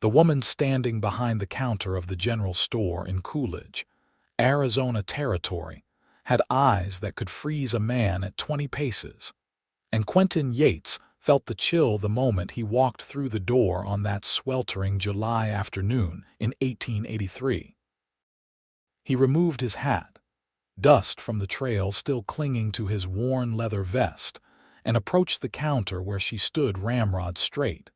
The woman standing behind the counter of the general store in Coolidge, Arizona Territory, had eyes that could freeze a man at 20 paces, and Quentin Yates felt the chill the moment he walked through the door on that sweltering July afternoon in 1883. He removed his hat, dust from the trail still clinging to his worn leather vest, and approached the counter where she stood ramrod straight.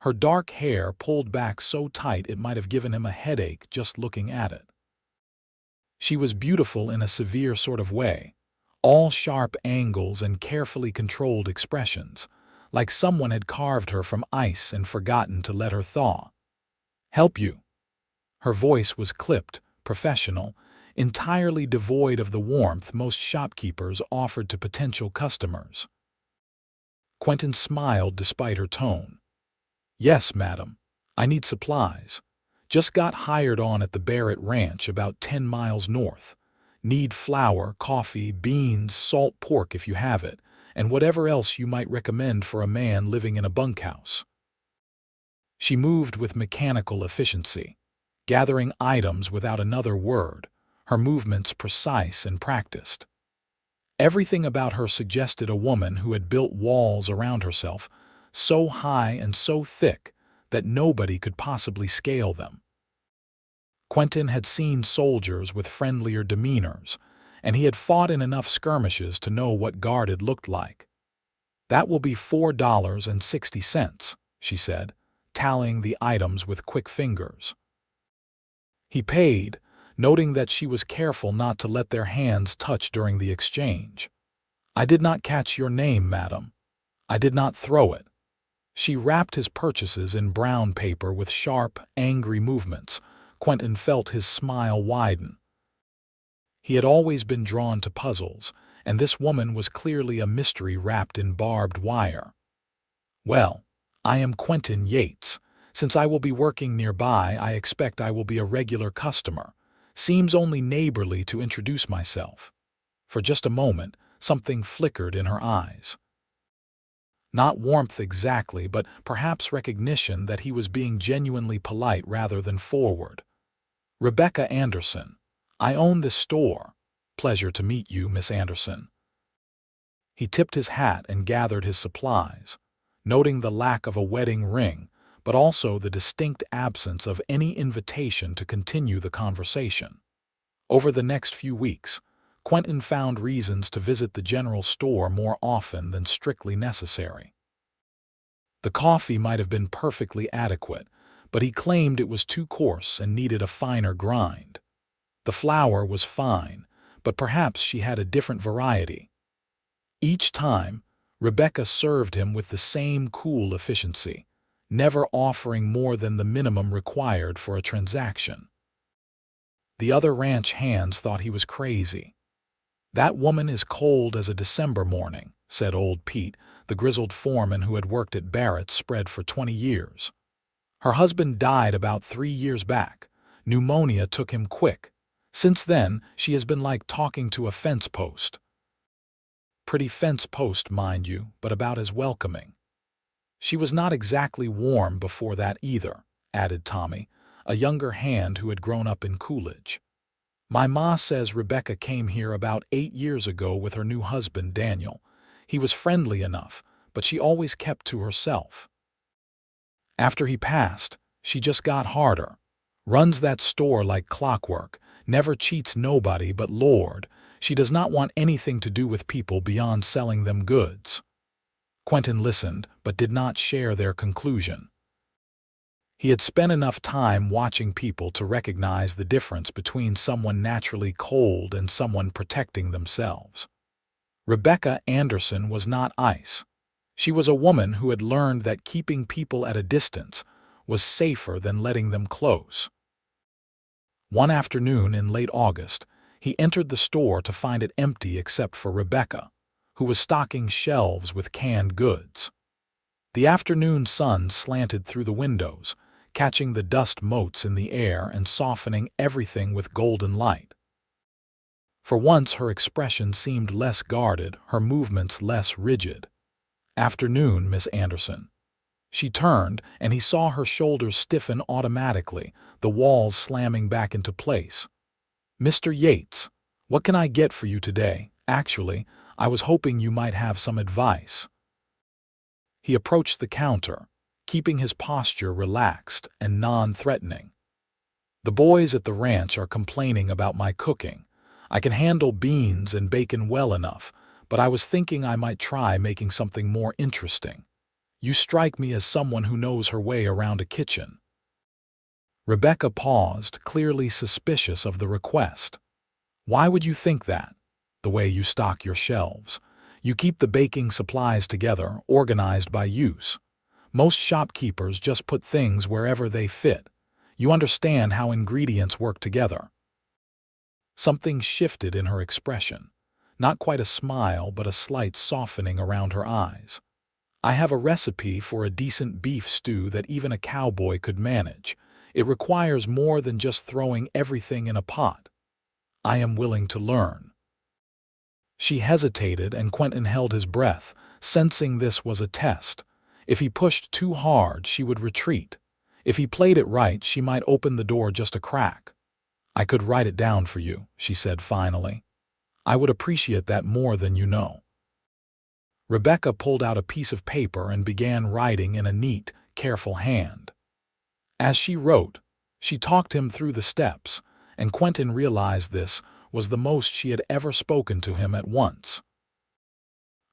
Her dark hair pulled back so tight it might have given him a headache just looking at it. She was beautiful in a severe sort of way, all sharp angles and carefully controlled expressions, like someone had carved her from ice and forgotten to let her thaw. "Help you?" Her voice was clipped, professional, entirely devoid of the warmth most shopkeepers offered to potential customers. Quentin smiled despite her tone. "Yes, madam. I need supplies. Just got hired on at the Barrett Ranch about 10 miles north. Need flour, coffee, beans, salt pork if you have it, and whatever else you might recommend for a man living in a bunkhouse." She moved with mechanical efficiency, gathering items without another word, her movements precise and practiced. Everything about her suggested a woman who had built walls around herself so high and so thick that nobody could possibly scale them. Quentin had seen soldiers with friendlier demeanors, and he had fought in enough skirmishes to know what guarded looked like. "That will be $4.60, she said, tallying the items with quick fingers. He paid, noting that she was careful not to let their hands touch during the exchange. "I did not catch your name, madam. I did not throw it." She wrapped his purchases in brown paper with sharp, angry movements. Quentin felt his smile widen. He had always been drawn to puzzles, and this woman was clearly a mystery wrapped in barbed wire. "Well, I am Quentin Yates. Since I will be working nearby, I expect I will be a regular customer. Seems only neighborly to introduce myself." For just a moment, something flickered in her eyes. Not warmth exactly, but perhaps recognition that he was being genuinely polite rather than forward. "Rebecca Anderson. I own this store. Pleasure to meet you, Miss Anderson." He tipped his hat and gathered his supplies, noting the lack of a wedding ring, but also the distinct absence of any invitation to continue the conversation. Over the next few weeks, Quentin found reasons to visit the general store more often than strictly necessary. The coffee might have been perfectly adequate, but he claimed it was too coarse and needed a finer grind. The flour was fine, but perhaps she had a different variety. Each time, Rebecca served him with the same cool efficiency, never offering more than the minimum required for a transaction. The other ranch hands thought he was crazy. "That woman is cold as a December morning," said old Pete, the grizzled foreman who had worked at Barrett's spread for 20 years. "Her husband died about 3 years back. Pneumonia took him quick. Since then, she has been like talking to a fence post." Pretty fence post, mind you, but about as welcoming. "She was not exactly warm before that either," added Tommy, a younger hand who had grown up in Coolidge. "My ma says Rebecca came here about 8 years ago with her new husband, Daniel. He was friendly enough, but she always kept to herself. After he passed, she just got harder. Runs that store like clockwork, never cheats nobody, but Lord, she does not want anything to do with people beyond selling them goods." Quentin listened, but did not share their conclusion. He had spent enough time watching people to recognize the difference between someone naturally cold and someone protecting themselves. Rebecca Anderson was not ice. She was a woman who had learned that keeping people at a distance was safer than letting them close. One afternoon in late August, he entered the store to find it empty except for Rebecca, who was stocking shelves with canned goods. The afternoon sun slanted through the windows, catching the dust motes in the air and softening everything with golden light. For once her expression seemed less guarded, her movements less rigid. "Afternoon, Miss Anderson. She turned, and he saw her shoulders stiffen automatically, the walls slamming back into place. "Mr. Yates, what can I get for you today? Actually, I was hoping you might have some advice." He approached the counter, keeping his posture relaxed and non-threatening. "The boys at the ranch are complaining about my cooking. I can handle beans and bacon well enough, but I was thinking I might try making something more interesting. You strike me as someone who knows her way around a kitchen." Rebecca paused, clearly suspicious of the request. "Why would you think that? The way you stock your shelves. You keep the baking supplies together, organized by use. Most shopkeepers just put things wherever they fit. You understand how ingredients work together." Something shifted in her expression. Not quite a smile, but a slight softening around her eyes. "I have a recipe for a decent beef stew that even a cowboy could manage. It requires more than just throwing everything in a pot. I am willing to learn." She hesitated, and Quentin held his breath, sensing this was a test. If he pushed too hard, she would retreat. If he played it right, she might open the door just a crack. "I could write it down for you," she said finally. "I would appreciate that more than you know." Rebecca pulled out a piece of paper and began writing in a neat, careful hand. As she wrote, she talked him through the steps, and Quentin realized this was the most she had ever spoken to him at once.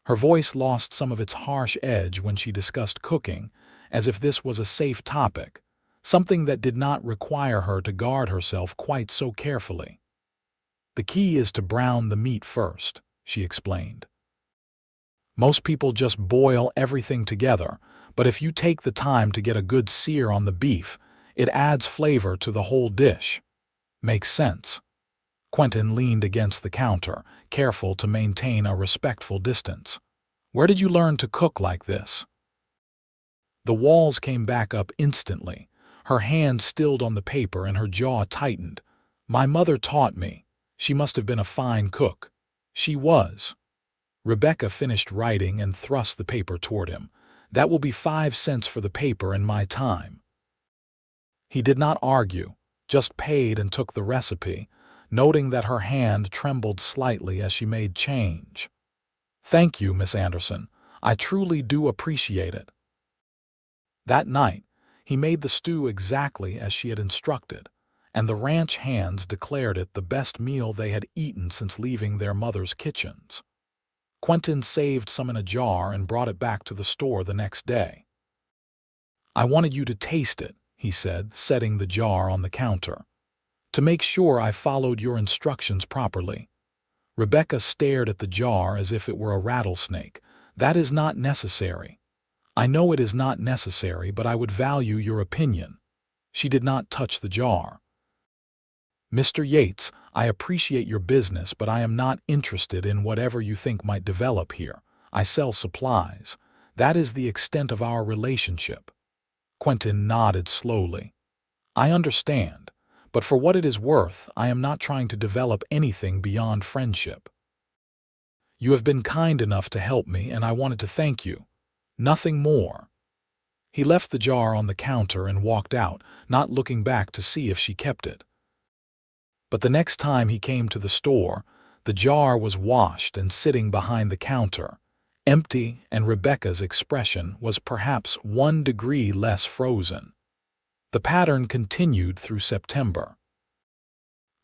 Her voice lost some of its harsh edge when she discussed cooking, as if this was a safe topic, something that did not require her to guard herself quite so carefully. "The key is to brown the meat first," she explained. "Most people just boil everything together, but if you take the time to get a good sear on the beef, it adds flavor to the whole dish." "Makes sense." Quentin leaned against the counter, careful to maintain a respectful distance. "Where did you learn to cook like this?" The walls came back up instantly. Her hand stilled on the paper and her jaw tightened. "My mother taught me. She must have been a fine cook." "She was." Rebecca finished writing and thrust the paper toward him. "That will be 5 cents for the paper and my time." He did not argue, just paid and took the recipe, noting that her hand trembled slightly as she made change. "Thank you, Miss Anderson. I truly do appreciate it." That night, he made the stew exactly as she had instructed, and the ranch hands declared it the best meal they had eaten since leaving their mother's kitchens. Quentin saved some in a jar and brought it back to the store the next day. "I wanted you to taste it," he said, setting the jar on the counter, "to make sure I followed your instructions properly." Rebecca stared at the jar as if it were a rattlesnake. "That is not necessary." "I know it is not necessary, but I would value your opinion." She did not touch the jar. "Mr. Yates, I appreciate your business, but I am not interested in whatever you think might develop here. I sell supplies. That is the extent of our relationship." Quentin nodded slowly. "I understand, but for what it is worth, I am not trying to develop anything beyond friendship. You have been kind enough to help me, and I wanted to thank you. Nothing more." He left the jar on the counter and walked out, not looking back to see if she kept it. But the next time he came to the store, the jar was washed and sitting behind the counter, empty, and Rebecca's expression was perhaps 1 degree less frozen. The pattern continued through September.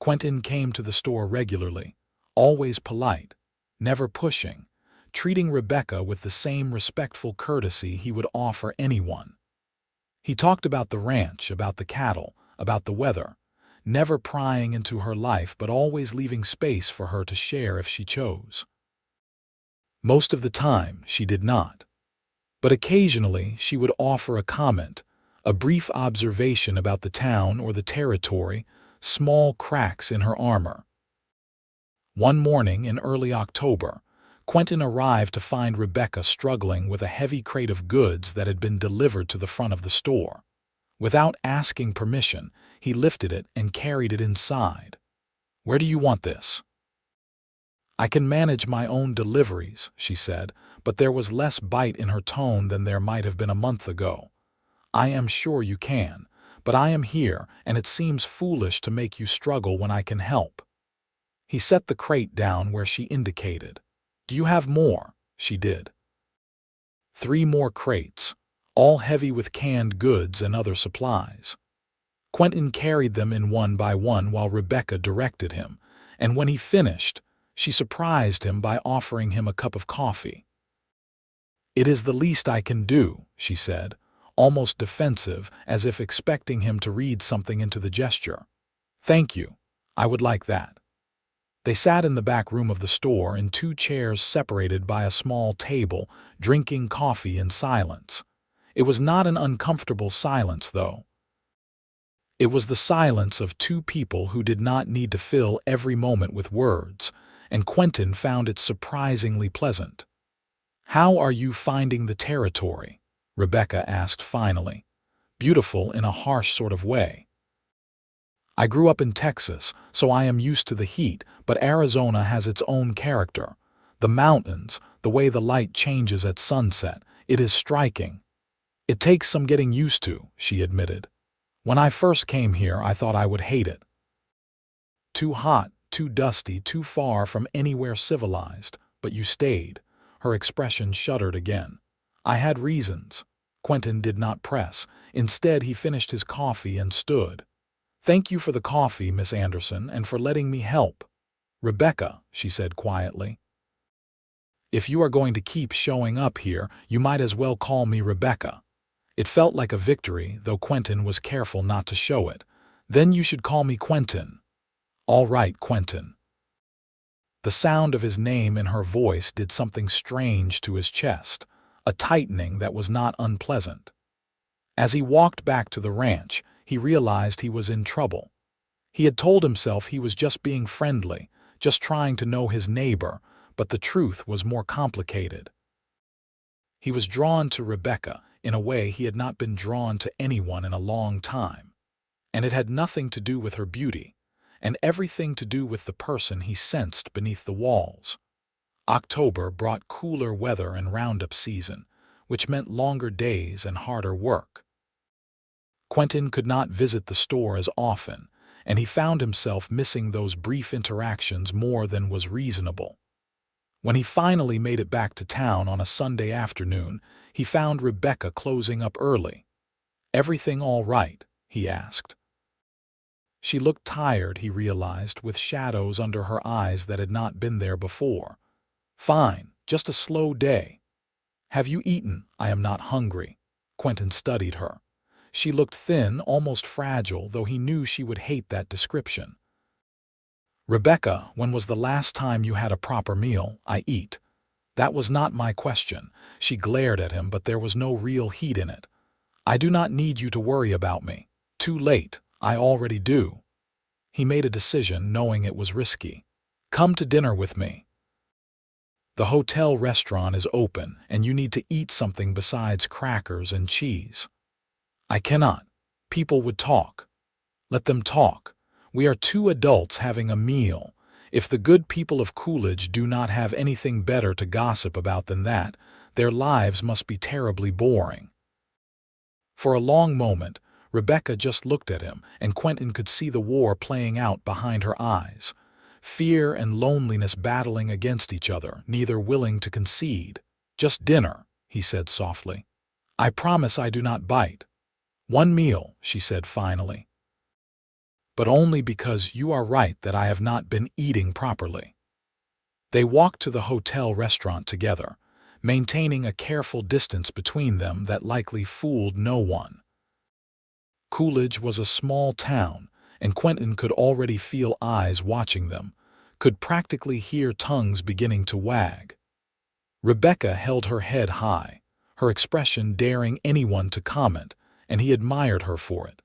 Quentin came to the store regularly, always polite, never pushing, treating Rebecca with the same respectful courtesy he would offer anyone. He talked about the ranch, about the cattle, about the weather, never prying into her life but always leaving space for her to share if she chose. Most of the time, she did not. But occasionally, she would offer a comment, a brief observation about the town or the territory, small cracks in her armor. One morning in early October, Quentin arrived to find Rebecca struggling with a heavy crate of goods that had been delivered to the front of the store. Without asking permission, he lifted it and carried it inside. "Where do you want this?" "I can manage my own deliveries," she said, but there was less bite in her tone than there might have been a month ago. "I am sure you can, but I am here, and it seems foolish to make you struggle when I can help." He set the crate down where she indicated. "Do you have more?" She did. 3 more crates, all heavy with canned goods and other supplies. Quentin carried them in one by one while Rebecca directed him, and when he finished, she surprised him by offering him a cup of coffee. "It is the least I can do," she said, almost defensive, as if expecting him to read something into the gesture. "Thank you. I would like that." They sat in the back room of the store in 2 chairs separated by a small table, drinking coffee in silence. It was not an uncomfortable silence, though. It was the silence of 2 people who did not need to fill every moment with words, and Quentin found it surprisingly pleasant. "How are you finding the territory?" Rebecca asked finally, beautiful in a harsh sort of way. "I grew up in Texas, so I am used to the heat, but Arizona has its own character. The mountains, the way the light changes at sunset, it is striking." "It takes some getting used to," she admitted. "When I first came here, I thought I would hate it. Too hot, too dusty, too far from anywhere civilized, but you stayed." Her expression shuddered again. "I had reasons." Quentin did not press. Instead, he finished his coffee and stood. "Thank you for the coffee, Miss Anderson, and for letting me help." "Rebecca," she said quietly. "If you are going to keep showing up here, you might as well call me Rebecca." It felt like a victory, though Quentin was careful not to show it. "Then you should call me Quentin." "All right, Quentin." The sound of his name in her voice did something strange to his chest, a tightening that was not unpleasant. As he walked back to the ranch, he realized he was in trouble. He had told himself he was just being friendly, just trying to know his neighbor, but the truth was more complicated. He was drawn to Rebecca in a way he had not been drawn to anyone in a long time. And it had nothing to do with her beauty, and everything to do with the person he sensed beneath the walls. October brought cooler weather and roundup season, which meant longer days and harder work. Quentin could not visit the store as often, and he found himself missing those brief interactions more than was reasonable. When he finally made it back to town on a Sunday afternoon, he found Rebecca closing up early. "Everything all right?" he asked. She looked tired, he realized, with shadows under her eyes that had not been there before. "Fine, just a slow day." "Have you eaten?" "I am not hungry." Quentin studied her. She looked thin, almost fragile, though he knew she would hate that description. "Rebecca, when was the last time you had a proper meal?" "I eat." "That was not my question." She glared at him, but there was no real heat in it. "I do not need you to worry about me." "Too late. I already do." He made a decision, knowing it was risky. "Come to dinner with me. The hotel restaurant is open, and you need to eat something besides crackers and cheese." "I cannot. People would talk." "Let them talk. We are 2 adults having a meal. If the good people of Coolidge do not have anything better to gossip about than that, their lives must be terribly boring." For a long moment, Rebecca just looked at him, and Quentin could see the war playing out behind her eyes. Fear and loneliness battling against each other, neither willing to concede. "Just dinner," he said softly. "I promise I do not bite." "1 meal," she said finally. "But only because you are right that I have not been eating properly." They walked to the hotel restaurant together, maintaining a careful distance between them that likely fooled no one. Coolidge was a small town, and Quentin could already feel eyes watching them, could practically hear tongues beginning to wag. Rebecca held her head high, her expression daring anyone to comment, and he admired her for it.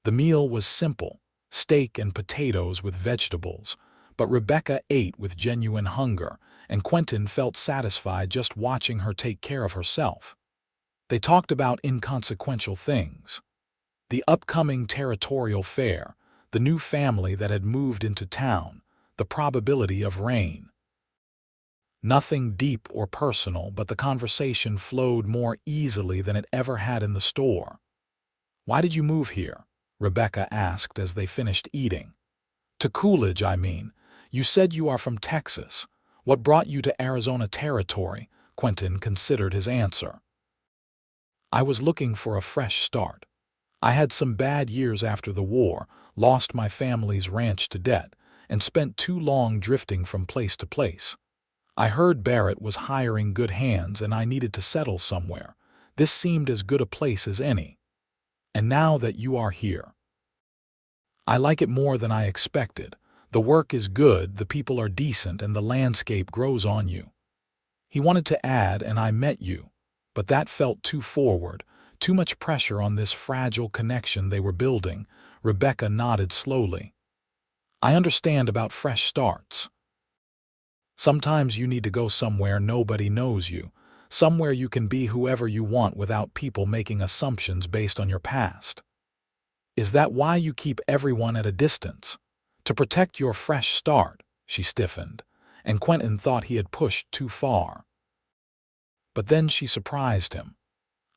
The meal was simple, steak and potatoes with vegetables, but Rebecca ate with genuine hunger, and Quentin felt satisfied just watching her take care of herself. They talked about inconsequential things. The upcoming territorial fair, the new family that had moved into town, the probability of rain. Nothing deep or personal, but the conversation flowed more easily than it ever had in the store. "Why did you move here?" Rebecca asked as they finished eating. "To Coolidge, I mean. You said you are from Texas. What brought you to Arizona territory?" Quentin considered his answer. "I was looking for a fresh start. I had some bad years after the war, lost my family's ranch to debt, and spent too long drifting from place to place. I heard Barrett was hiring good hands and I needed to settle somewhere. This seemed as good a place as any. And now that you are here, I like it more than I expected. The work is good, the people are decent, and the landscape grows on you." He wanted to add, "and I met you," but that felt too forward, too much pressure on this fragile connection they were building. Rebecca nodded slowly. "I understand about fresh starts. Sometimes you need to go somewhere nobody knows you, somewhere you can be whoever you want without people making assumptions based on your past. Is that why you keep everyone at a distance? To protect your fresh start?" She stiffened, and Quentin thought he had pushed too far. But then she surprised him.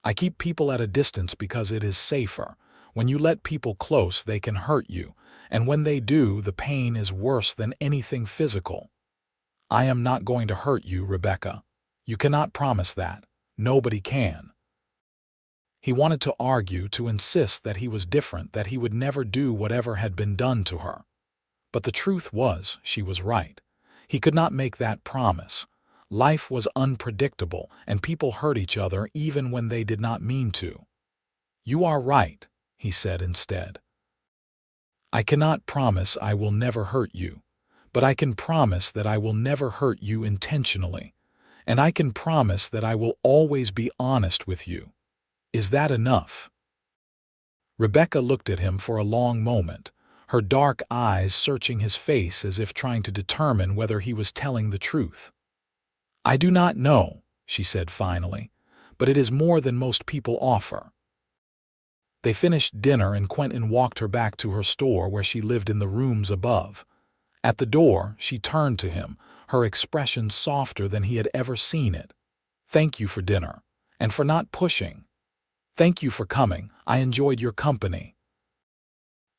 "I keep people at a distance because it is safer. When you let people close, they can hurt you, and when they do, the pain is worse than anything physical." "I am not going to hurt you, Rebecca. You cannot promise that. Nobody can." He wanted to argue, to insist that he was different, that he would never do whatever had been done to her. But the truth was, she was right. He could not make that promise. Life was unpredictable, and people hurt each other even when they did not mean to. "You are right," he said instead. "I cannot promise I will never hurt you, but I can promise that I will never hurt you intentionally, and I can promise that I will always be honest with you. Is that enough?" Rebecca looked at him for a long moment, her dark eyes searching his face as if trying to determine whether he was telling the truth. "I do not know," she said finally, "but it is more than most people offer." They finished dinner and Quentin walked her back to her store where she lived in the rooms above. At the door, she turned to him, her expression softer than he had ever seen it. "Thank you for dinner, and for not pushing. Thank you for coming. I enjoyed your company."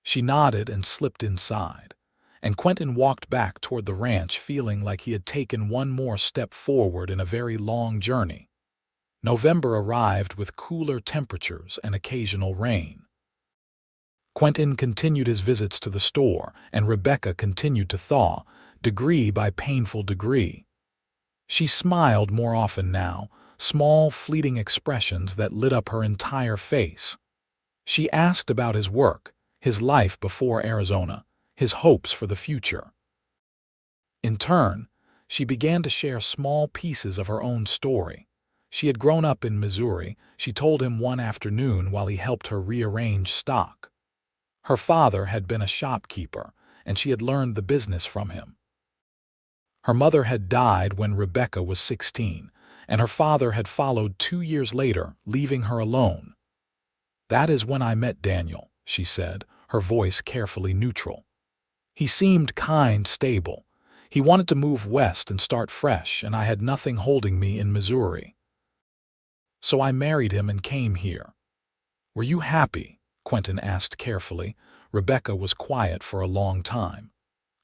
She nodded and slipped inside, and Quentin walked back toward the ranch feeling like he had taken one more step forward in a very long journey. November arrived with cooler temperatures and occasional rain. Quentin continued his visits to the store, and Rebecca continued to thaw, degree by painful degree. She smiled more often now, small, fleeting expressions that lit up her entire face. She asked about his work, his life before Arizona, his hopes for the future. In turn, she began to share small pieces of her own story. She had grown up in Missouri, she told him one afternoon while he helped her rearrange stock. Her father had been a shopkeeper, and she had learned the business from him. Her mother had died when Rebecca was 16, and her father had followed 2 years later, leaving her alone. "That is when I met Daniel," she said, her voice carefully neutral. "He seemed kind, stable. He wanted to move west and start fresh, and I had nothing holding me in Missouri. So I married him and came here." "Were you happy?" Quentin asked carefully. Rebecca was quiet for a long time.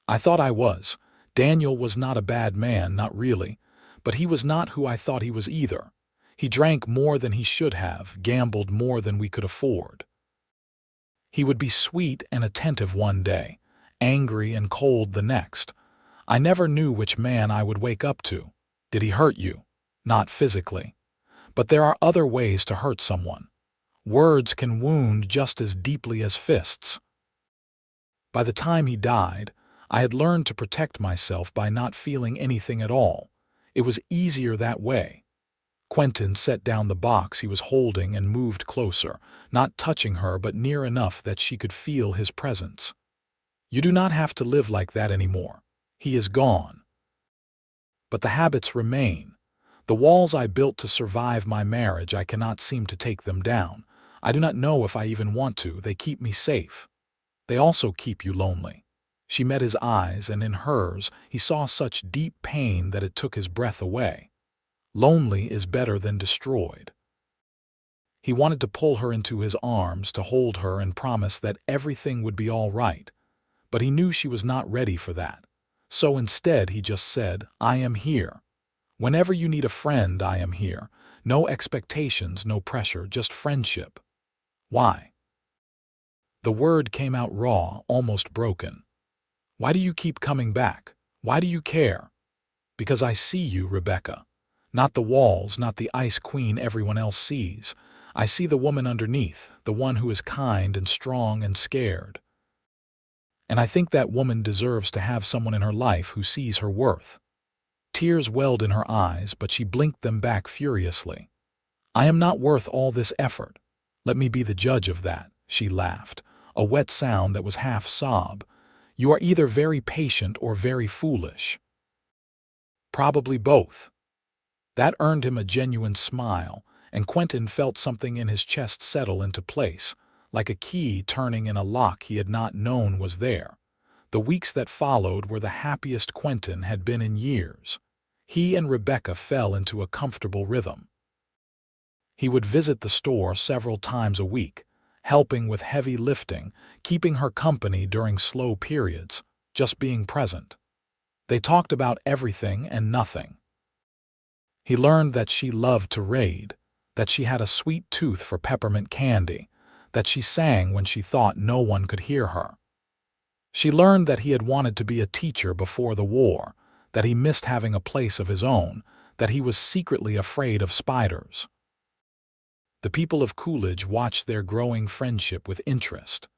"I thought I was. Daniel was not a bad man, not really. But he was not who I thought he was either. He drank more than he should have, gambled more than we could afford. He would be sweet and attentive one day, angry and cold the next. I never knew which man I would wake up to. Did he hurt you? Not physically. But there are other ways to hurt someone. Words can wound just as deeply as fists. By the time he died, I had learned to protect myself by not feeling anything at all. It was easier that way." Quentin set down the box he was holding and moved closer, not touching her but near enough that she could feel his presence. "You do not have to live like that anymore. He is gone. But the habits remain. The walls I built to survive my marriage, I cannot seem to take them down. I do not know if I even want to. They keep me safe. They also keep you lonely. She met his eyes, and in hers he saw such deep pain that it took his breath away. Lonely is better than destroyed. He wanted to pull her into his arms, to hold her and promise that everything would be all right, but he knew she was not ready for that. So instead he just said, "I am here. Whenever you need a friend, I am here. No expectations, no pressure, just friendship." "Why?" The word came out raw, almost broken. "Why do you keep coming back? Why do you care?" "Because I see you, Rebecca. Not the walls, not the ice queen everyone else sees. I see the woman underneath, the one who is kind and strong and scared. And I think that woman deserves to have someone in her life who sees her worth." Tears welled in her eyes, but she blinked them back furiously. "I am not worth all this effort. Let me be the judge of that," she laughed, a wet sound that was half sob. "You are either very patient or very foolish." "Probably both." That earned him a genuine smile, and Quentin felt something in his chest settle into place, like a key turning in a lock he had not known was there. The weeks that followed were the happiest Quentin had been in years. He and Rebecca fell into a comfortable rhythm. He would visit the store several times a week, helping with heavy lifting, keeping her company during slow periods, just being present. They talked about everything and nothing. He learned that she loved to raid, that she had a sweet tooth for peppermint candy, that she sang when she thought no one could hear her. She learned that he had wanted to be a teacher before the war, that he missed having a place of his own, that he was secretly afraid of spiders. The people of Coolidge watched their growing friendship with interest.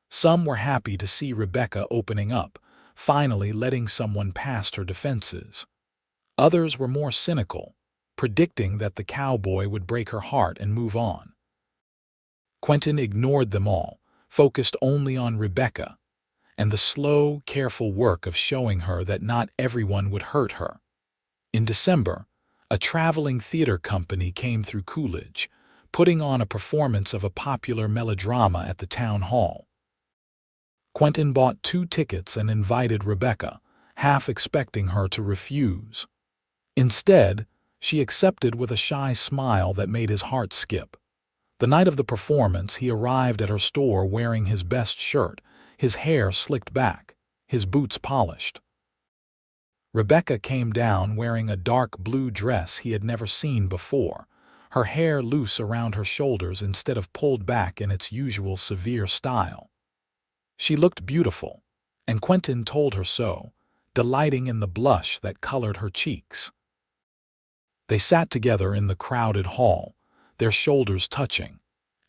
Some were happy to see Rebecca opening up, finally letting someone past her defenses. Others were more cynical, predicting that the cowboy would break her heart and move on. Quentin ignored them all, focused only on Rebecca, and the slow, careful work of showing her that not everyone would hurt her. In December, a traveling theater company came through Coolidge, putting on a performance of a popular melodrama at the town hall. Quentin bought 2 tickets and invited Rebecca, half expecting her to refuse. Instead, she accepted with a shy smile that made his heart skip. The night of the performance, he arrived at her store wearing his best shirt, his hair slicked back, his boots polished. Rebecca came down wearing a dark blue dress he had never seen before, her hair loose around her shoulders instead of pulled back in its usual severe style. She looked beautiful, and Quentin told her so, delighting in the blush that colored her cheeks. They sat together in the crowded hall, their shoulders touching,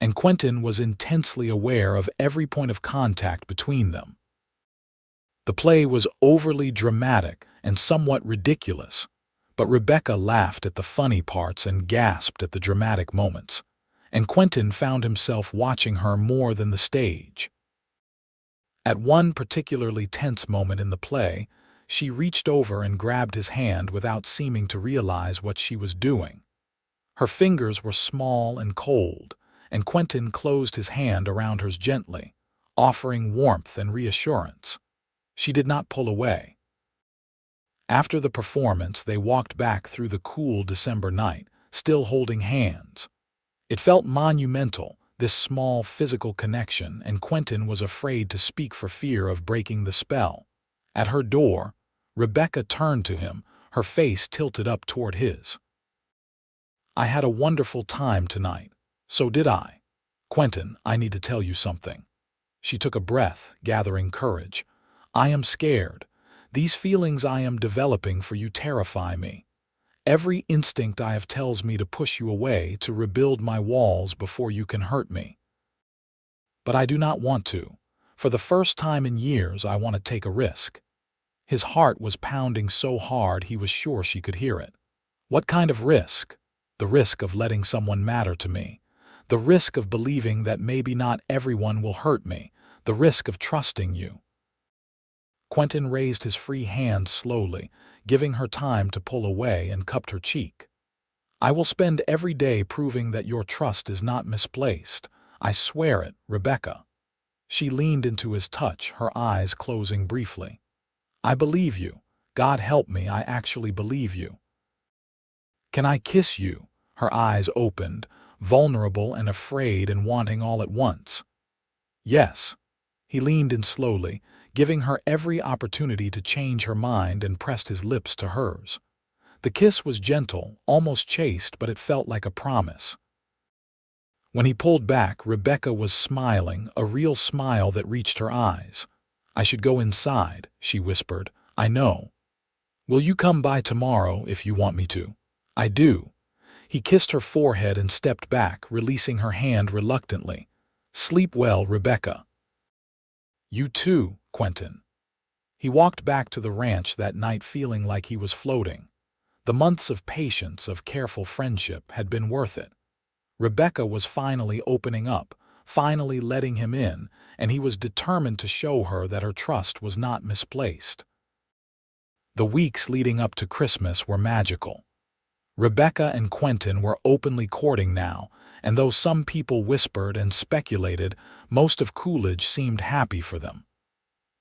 and Quentin was intensely aware of every point of contact between them. The play was overly dramatic and somewhat ridiculous, but Rebecca laughed at the funny parts and gasped at the dramatic moments, and Quentin found himself watching her more than the stage. At one particularly tense moment in the play, she reached over and grabbed his hand without seeming to realize what she was doing. Her fingers were small and cold, and Quentin closed his hand around hers gently, offering warmth and reassurance. She did not pull away. After the performance, they walked back through the cool December night, still holding hands. It felt monumental, this small physical connection, and Quentin was afraid to speak for fear of breaking the spell. At her door, Rebecca turned to him, her face tilted up toward his. "I had a wonderful time tonight. So did I. Quentin, I need to tell you something." She took a breath, gathering courage. "I am scared. These feelings I am developing for you terrify me. Every instinct I have tells me to push you away, to rebuild my walls before you can hurt me. But I do not want to. For the first time in years, I want to take a risk." His heart was pounding so hard he was sure she could hear it. "What kind of risk?" "The risk of letting someone matter to me. The risk of believing that maybe not everyone will hurt me. The risk of trusting you." Quentin raised his free hand slowly, giving her time to pull away, and cupped her cheek. "I will spend every day proving that your trust is not misplaced. I swear it, Rebecca." She leaned into his touch, her eyes closing briefly. I believe you. God help me, I actually believe you. Can I kiss you? Her eyes opened, vulnerable and afraid and wanting all at once. Yes. He leaned in slowly, giving her every opportunity to change her mind, and pressed his lips to hers. The kiss was gentle, almost chaste, but it felt like a promise. When he pulled back, Rebecca was smiling, a real smile that reached her eyes. I should go inside, she whispered. I know. Will you come by tomorrow if you want me to? I do. He kissed her forehead and stepped back, releasing her hand reluctantly. Sleep well, Rebecca. You too, Quentin. He walked back to the ranch that night feeling like he was floating. The months of patience, of careful friendship, had been worth it. Rebecca was finally opening up, finally letting him in, and he was determined to show her that her trust was not misplaced. The weeks leading up to Christmas were magical. Rebecca and Quentin were openly courting now, and though some people whispered and speculated, most of Coolidge seemed happy for them.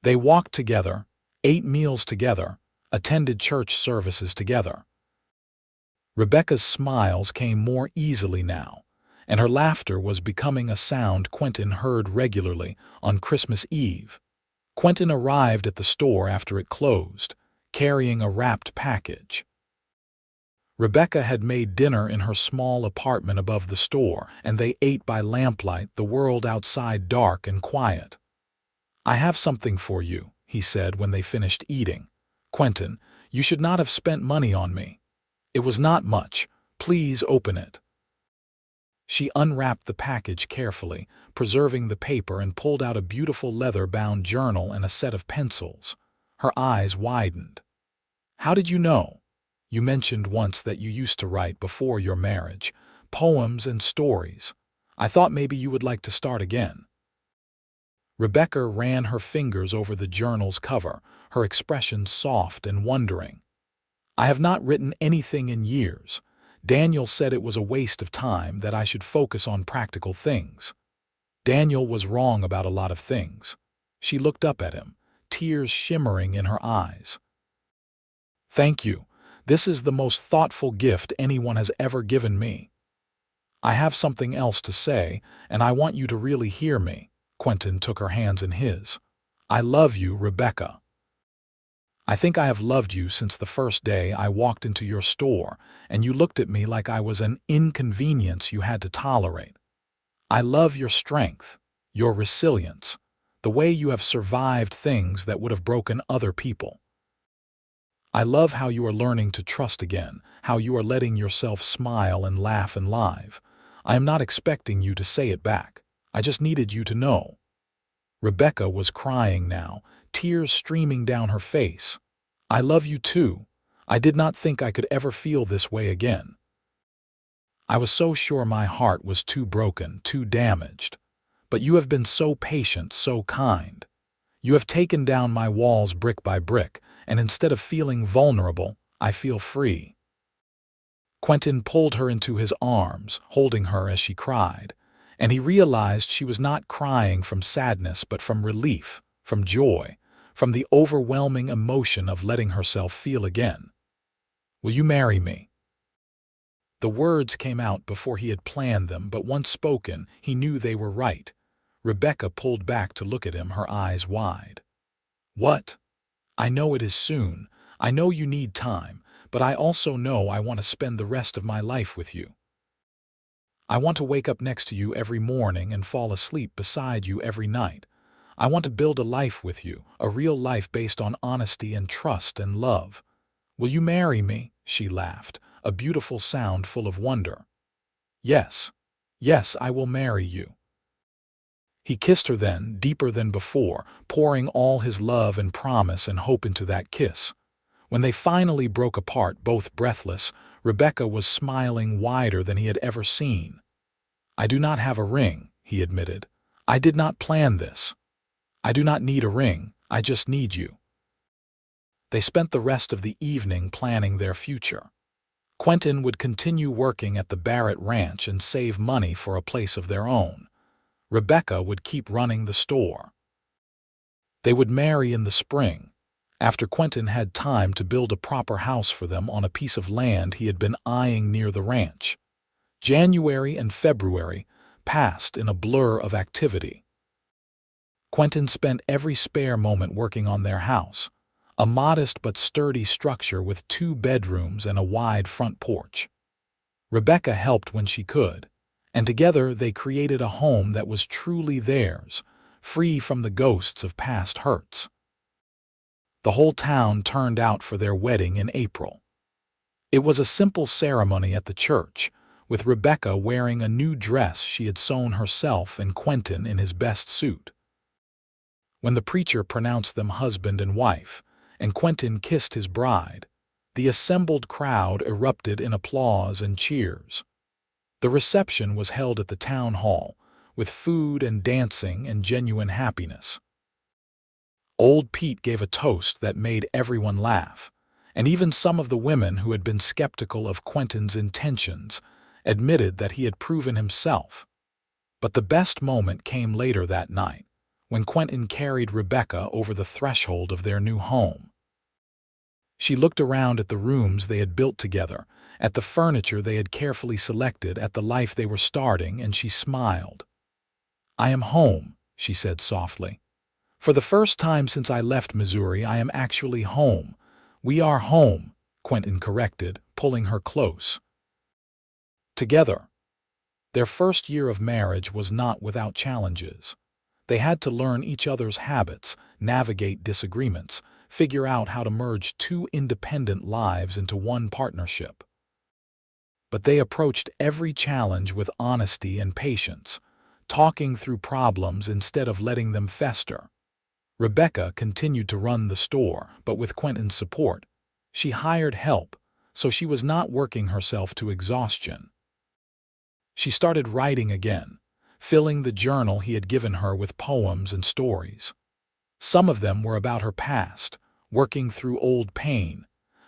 They walked together, ate meals together, attended church services together. Rebecca's smiles came more easily now, and her laughter was becoming a sound Quentin heard regularly on Christmas Eve. Quentin arrived at the store after it closed, carrying a wrapped package. Rebecca had made dinner in her small apartment above the store, and they ate by lamplight, the world outside dark and quiet. I have something for you, he said when they finished eating. Quentin, you should not have spent money on me. It was not much. Please open it. She unwrapped the package carefully, preserving the paper, and pulled out a beautiful leather-bound journal and a set of pencils. Her eyes widened. How did you know? You mentioned once that you used to write before your marriage, poems and stories. I thought maybe you would like to start again. Rebecca ran her fingers over the journal's cover, her expression soft and wondering. I have not written anything in years. Daniel said it was a waste of time, that I should focus on practical things. Daniel was wrong about a lot of things. She looked up at him, tears shimmering in her eyes. Thank you. This is the most thoughtful gift anyone has ever given me. I have something else to say, and I want you to really hear me. Quentin took her hands in his. I love you, Rebecca. I think I have loved you since the first day I walked into your store, and you looked at me like I was an inconvenience you had to tolerate. I love your strength, your resilience, the way you have survived things that would have broken other people. I love how you are learning to trust again, how you are letting yourself smile and laugh and live. I am not expecting you to say it back. I just needed you to know. Rebecca was crying now, tears streaming down her face. I love you too. I did not think I could ever feel this way again. I was so sure my heart was too broken, too damaged. But you have been so patient, so kind. You have taken down my walls brick by brick, and instead of feeling vulnerable, I feel free. Quentin pulled her into his arms, holding her as she cried, and he realized she was not crying from sadness but from relief, from joy, from the overwhelming emotion of letting herself feel again. Will you marry me? The words came out before he had planned them, but once spoken, he knew they were right. Rebecca pulled back to look at him, her eyes wide. What? I know it is soon. I know you need time, but I also know I want to spend the rest of my life with you. I want to wake up next to you every morning and fall asleep beside you every night. I want to build a life with you, a real life based on honesty and trust and love. Will you marry me? She laughed, a beautiful sound full of wonder. Yes, yes, I will marry you. He kissed her then, deeper than before, pouring all his love and promise and hope into that kiss. When they finally broke apart, both breathless, Rebecca was smiling wider than he had ever seen. I do not have a ring, he admitted. I did not plan this. I do not need a ring, I just need you. They spent the rest of the evening planning their future. Quentin would continue working at the Barrett Ranch and save money for a place of their own. Rebecca would keep running the store. They would marry in the spring, after Quentin had time to build a proper house for them on a piece of land he had been eyeing near the ranch. January and February passed in a blur of activity. Quentin spent every spare moment working on their house, a modest but sturdy structure with 2 bedrooms and a wide front porch. Rebecca helped when she could, and together they created a home that was truly theirs, free from the ghosts of past hurts. The whole town turned out for their wedding in April. It was a simple ceremony at the church, with Rebecca wearing a new dress she had sewn herself and Quentin in his best suit. When the preacher pronounced them husband and wife, and Quentin kissed his bride, the assembled crowd erupted in applause and cheers. The reception was held at the town hall, with food and dancing and genuine happiness. Old Pete gave a toast that made everyone laugh, and even some of the women who had been skeptical of Quentin's intentions admitted that he had proven himself. But the best moment came later that night, when Quentin carried Rebecca over the threshold of their new home. She looked around at the rooms they had built together, at the furniture they had carefully selected, at the life they were starting, and she smiled. "I am home," she said softly. "For the first time since I left Missouri, I am actually home." "We are home," Quentin corrected, pulling her close. Together. Their first year of marriage was not without challenges. They had to learn each other's habits, navigate disagreements, figure out how to merge 2 independent lives into one partnership. But they approached every challenge with honesty and patience, talking through problems instead of letting them fester. Rebecca continued to run the store, but with Quentin's support. She hired help, so she was not working herself to exhaustion. She started writing again, filling the journal he had given her with poems and stories. Some of them were about her past, working through old pain,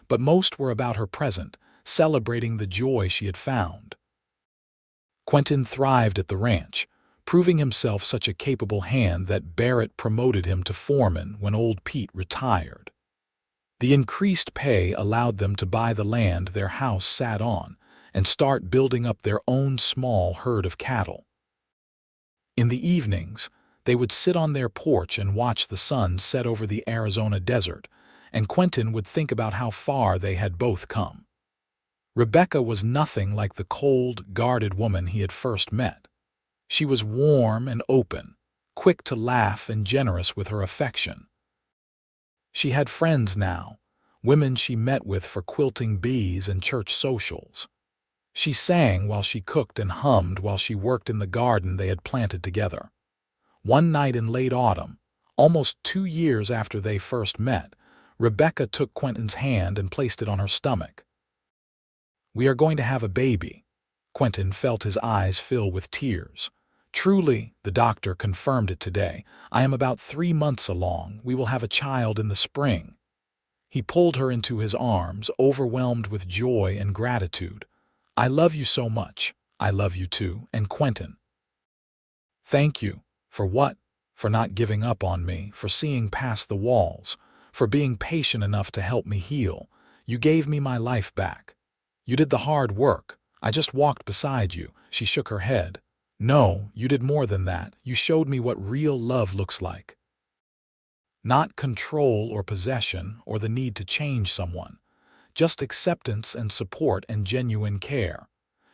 but most were about her present, celebrating the joy she had found. Quentin thrived at the ranch, proving himself such a capable hand that Barrett promoted him to foreman when old Pete retired. The increased pay allowed them to buy the land their house sat on and start building up their own small herd of cattle. In the evenings, they would sit on their porch and watch the sun set over the Arizona desert, and Quentin would think about how far they had both come. Rebecca was nothing like the cold, guarded woman he had first met. She was warm and open, quick to laugh and generous with her affection. She had friends now, women she met with for quilting bees and church socials. She sang while she cooked and hummed while she worked in the garden they had planted together. One night in late autumn, almost 2 years after they first met, Rebecca took Quentin's hand and placed it on her stomach. "We are going to have a baby." Quentin felt his eyes fill with tears. "Truly," the doctor confirmed it today, "I am about 3 months along. We will have a child in the spring." He pulled her into his arms, overwhelmed with joy and gratitude. "I love you so much. I love you too, and Quentin. Thank you. For what? For not giving up on me, for seeing past the walls, for being patient enough to help me heal. You gave me my life back. You did the hard work. I just walked beside you." She shook her head. "No, you did more than that. You showed me what real love looks like. Not control or possession or the need to change someone. Just acceptance and support and genuine care.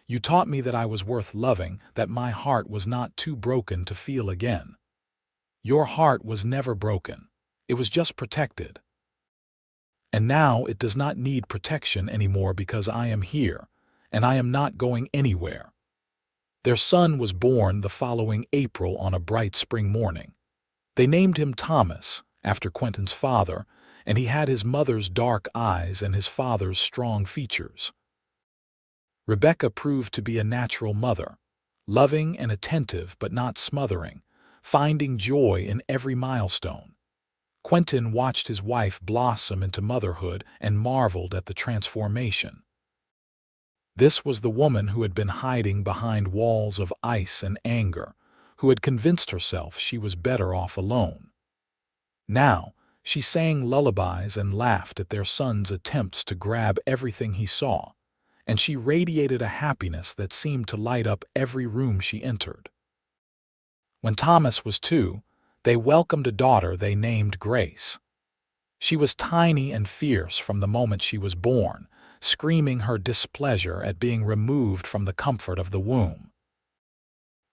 You taught me that I was worth loving, that my heart was not too broken to feel again. Your heart was never broken. It was just protected. And now it does not need protection anymore because I am here, and I am not going anywhere." Their son was born the following April on a bright spring morning. They named him Thomas, after Quentin's father, and he had his mother's dark eyes and his father's strong features. Rebecca proved to be a natural mother, loving and attentive but not smothering, finding joy in every milestone. Quentin watched his wife blossom into motherhood and marveled at the transformation. This was the woman who had been hiding behind walls of ice and anger, who had convinced herself she was better off alone. Now, she sang lullabies and laughed at their son's attempts to grab everything he saw, and she radiated a happiness that seemed to light up every room she entered. When Thomas was 2, they welcomed a daughter they named Grace. She was tiny and fierce from the moment she was born, screaming her displeasure at being removed from the comfort of the womb.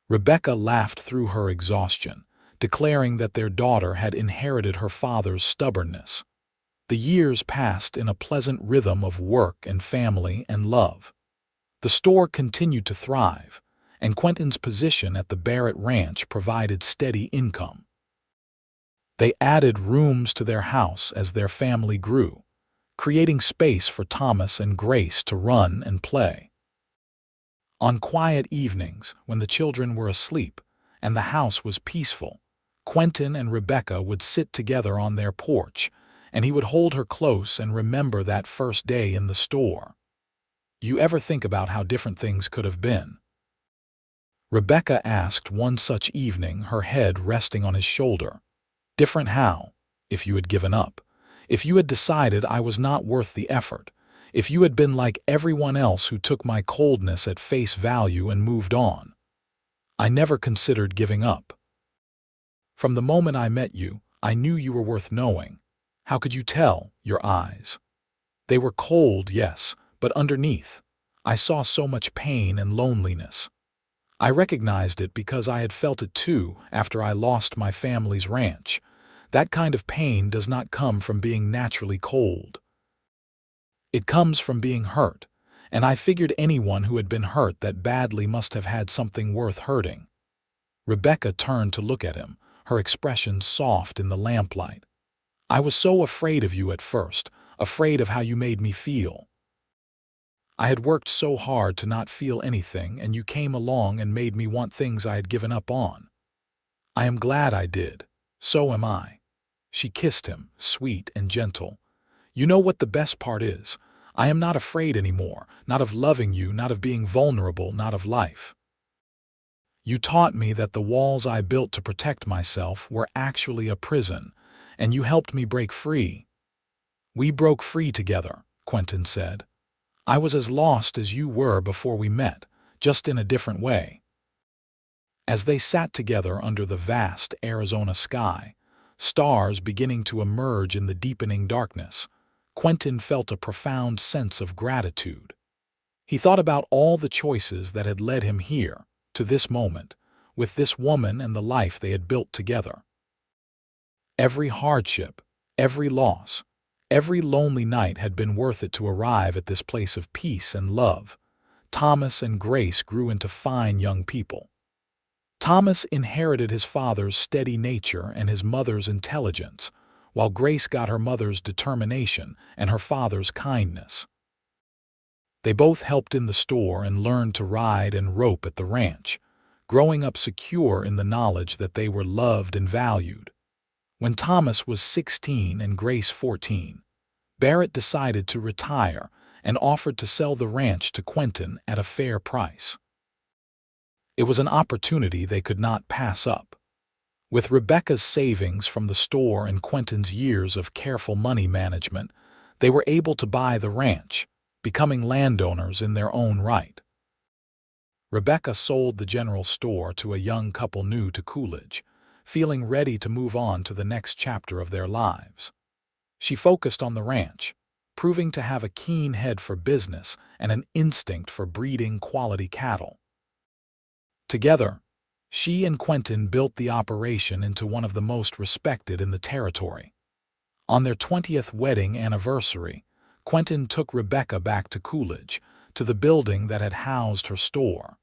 Rebecca laughed through her exhaustion, declaring that their daughter had inherited her father's stubbornness. The years passed in a pleasant rhythm of work and family and love. The store continued to thrive, and Quentin's position at the Barrett Ranch provided steady income. They added rooms to their house as their family grew, creating space for Thomas and Grace to run and play. On quiet evenings, when the children were asleep and the house was peaceful, Quentin and Rebecca would sit together on their porch, and he would hold her close and remember that first day in the store. You ever think about how different things could have been? Rebecca asked one such evening, her head resting on his shoulder. Different how? If you had given up. If you had decided I was not worth the effort. If you had been like everyone else who took my coldness at face value and moved on. I never considered giving up. From the moment I met you, I knew you were worth knowing. How could you tell? Your eyes. They were cold, yes, but underneath, I saw so much pain and loneliness. I recognized it because I had felt it too after I lost my family's ranch. That kind of pain does not come from being naturally cold. It comes from being hurt, and I figured anyone who had been hurt that badly must have had something worth hurting. Rebecca turned to look at him, her expression soft in the lamplight. I was so afraid of you at first, afraid of how you made me feel. I had worked so hard to not feel anything, and you came along and made me want things I had given up on. I am glad I did. So am I. She kissed him, sweet and gentle. You know what the best part is? I am not afraid anymore, not of loving you, not of being vulnerable, not of life. You taught me that the walls I built to protect myself were actually a prison, and you helped me break free. We broke free together, Quentin said. I was as lost as you were before we met, just in a different way. As they sat together under the vast Arizona sky, stars beginning to emerge in the deepening darkness, Quentin felt a profound sense of gratitude. He thought about all the choices that had led him here, to this moment, with this woman and the life they had built together. Every hardship, every loss, every lonely night had been worth it to arrive at this place of peace and love. Thomas and Grace grew into fine young people. Thomas inherited his father's steady nature and his mother's intelligence, while Grace got her mother's determination and her father's kindness. They both helped in the store and learned to ride and rope at the ranch, growing up secure in the knowledge that they were loved and valued. When Thomas was 16 and Grace 14, Barrett decided to retire and offered to sell the ranch to Quentin at a fair price. It was an opportunity they could not pass up. With Rebecca's savings from the store and Quentin's years of careful money management, they were able to buy the ranch, becoming landowners in their own right. Rebecca sold the general store to a young couple new to Coolidge, feeling ready to move on to the next chapter of their lives. She focused on the ranch, proving to have a keen head for business and an instinct for breeding quality cattle. Together, she and Quentin built the operation into one of the most respected in the territory. On their 20th wedding anniversary, Quentin took Rebecca back to Coolidge, to the building that had housed her store.